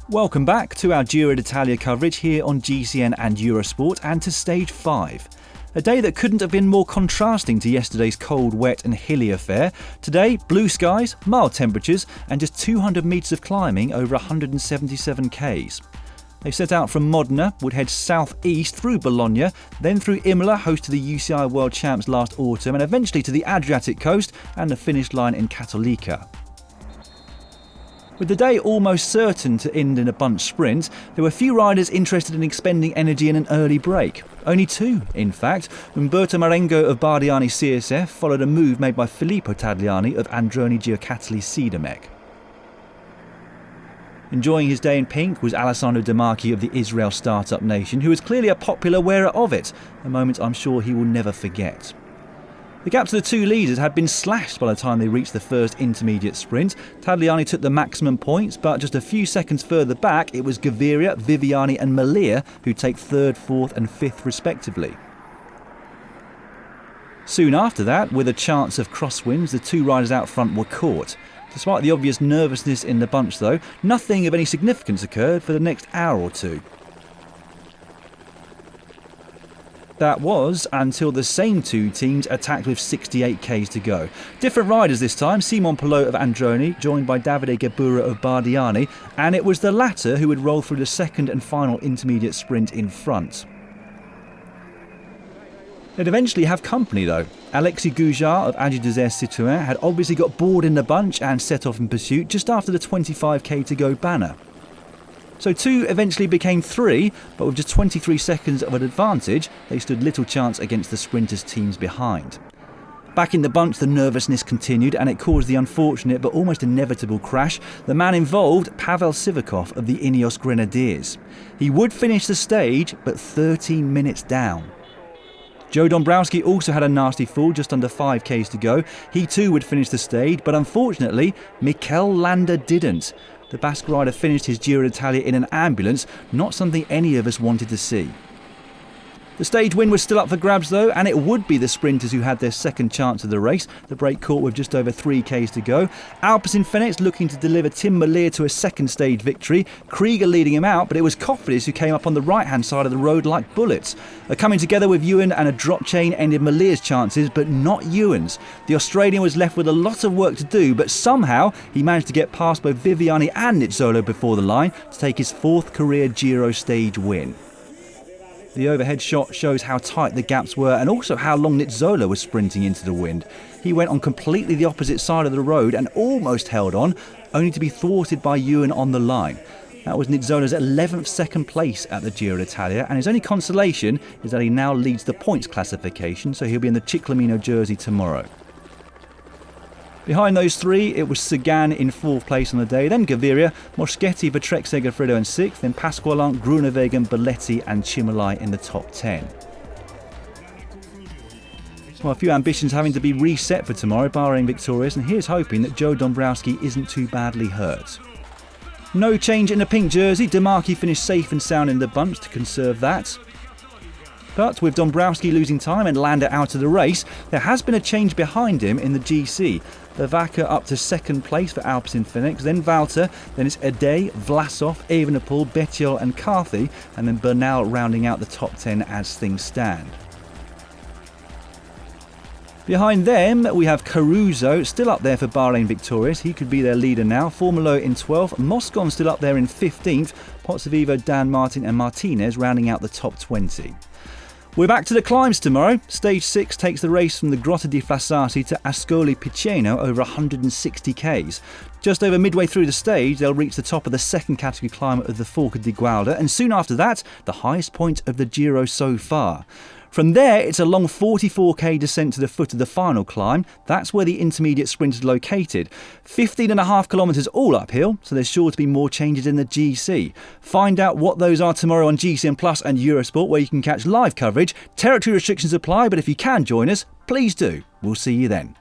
Welcome back to our Giro d'Italia coverage here on GCN and Eurosport, and to Stage 5. A day that couldn't have been more contrasting to yesterday's cold, wet and hilly affair. Today, blue skies, mild temperatures and just 200 metres of climbing over 177 k's. They set out from Modena, would head south-east through Bologna, then through Imola, host to the UCI World Champs last autumn, and eventually to the Adriatic coast and the finish line in Cattolica. With the day almost certain to end in a bunch sprint, there were few riders interested in expending energy in an early break. Only two, in fact. Umberto Marengo of Bardiani CSF followed a move made by Filippo Tagliani of Androni Giocattoli Sidamek. Enjoying his day in pink was Alessandro De Marchi of the Israel Startup Nation, who was clearly a popular wearer of it, a moment I'm sure he will never forget. The gap to the two leaders had been slashed by the time they reached the first intermediate sprint. Tagliani took the maximum points, but just a few seconds further back it was Gaviria, Viviani and Malia who take third, fourth and fifth respectively. Soon after that, with a chance of crosswinds, the two riders out front were caught. Despite the obvious nervousness in the bunch though, nothing of any significance occurred for the next hour or two. That was until the same two teams attacked with 68 k's to go. Different riders this time, Simon Pelot of Androni, joined by Davide Gebura of Bardiani, and it was the latter who would roll through the second and final intermediate sprint in front. They'd eventually have company though. Alexis Goujart of Agi Desert Citoyen had obviously got bored in the bunch and set off in pursuit just after the 25k to go banner. So two eventually became three, but with just 23 seconds of an advantage, they stood little chance against the sprinters' teams behind. Back in the bunch, the nervousness continued and it caused the unfortunate but almost inevitable crash. The man involved, Pavel Sivakov of the Ineos Grenadiers. He would finish the stage, but 13 minutes down. Joe Dombrowski also had a nasty fall, just under 5k's to go. He too would finish the stage, but unfortunately, Mikel Landa didn't. The Basque rider finished his Giro d'Italia in an ambulance, not something any of us wanted to see. The stage win was still up for grabs though, and it would be the sprinters who had their second chance of the race. The break caught with just over 3k's to go. Alpecin Fenix looking to deliver Tim Merlier to a second stage victory. Krieger leading him out, but it was Cofidis who came up on the right hand side of the road like bullets. Coming together with Ewan and a drop chain ended Merlier's chances, but not Ewan's. The Australian was left with a lot of work to do, but somehow he managed to get past both Viviani and Nizzolo before the line to take his fourth career Giro stage win. The overhead shot shows how tight the gaps were and also how long Nizzolo was sprinting into the wind. He went on completely the opposite side of the road and almost held on, only to be thwarted by Ewan on the line. That was Nizzolo's 11th second place at the Giro d'Italia, and his only consolation is that he now leads the points classification, so he'll be in the Ciclamino jersey tomorrow. Behind those three, it was Sagan in fourth place on the day, then Gaviria, Moschetti, Vetrek, Segafredo in sixth, then Pasqualin, Groenewegen, Belletti and Chimolai in the top 10. Well, a few ambitions having to be reset for tomorrow, Bahrain victorious, and here's hoping that Joe Dombrowski isn't too badly hurt. No change in the pink jersey, De Marchi finished safe and sound in the bunch to conserve that. But with Dombrowski losing time and Landa out of the race, there has been a change behind him in the GC. Vaca up to second place for Alpecin Fenix, then Valter, then it's Ade, Vlasov, Evenepoel, Bettiol and Carthy, and then Bernal rounding out the top 10 as things stand. Behind them, we have Caruso, still up there for Bahrain victorious. He could be their leader now. Formolo in 12th, Moscon still up there in 15th, Pozzovivo, Dan Martin and Martinez rounding out the top 20. We're back to the climbs tomorrow. Stage 6 takes the race from the Grotta di Frassati to Ascoli Piceno over 160 k's. Just over midway through the stage, they'll reach the top of the second category climb of the Forca di Gualda, and soon after that, the highest point of the Giro so far. From there, it's a long 44k descent to the foot of the final climb. That's where the intermediate sprint is located. 15.5 kilometres all uphill, so there's sure to be more changes in the GC. Find out what those are tomorrow on GCN Plus and Eurosport, where you can catch live coverage. Territory restrictions apply, but if you can join us, please do. We'll see you then.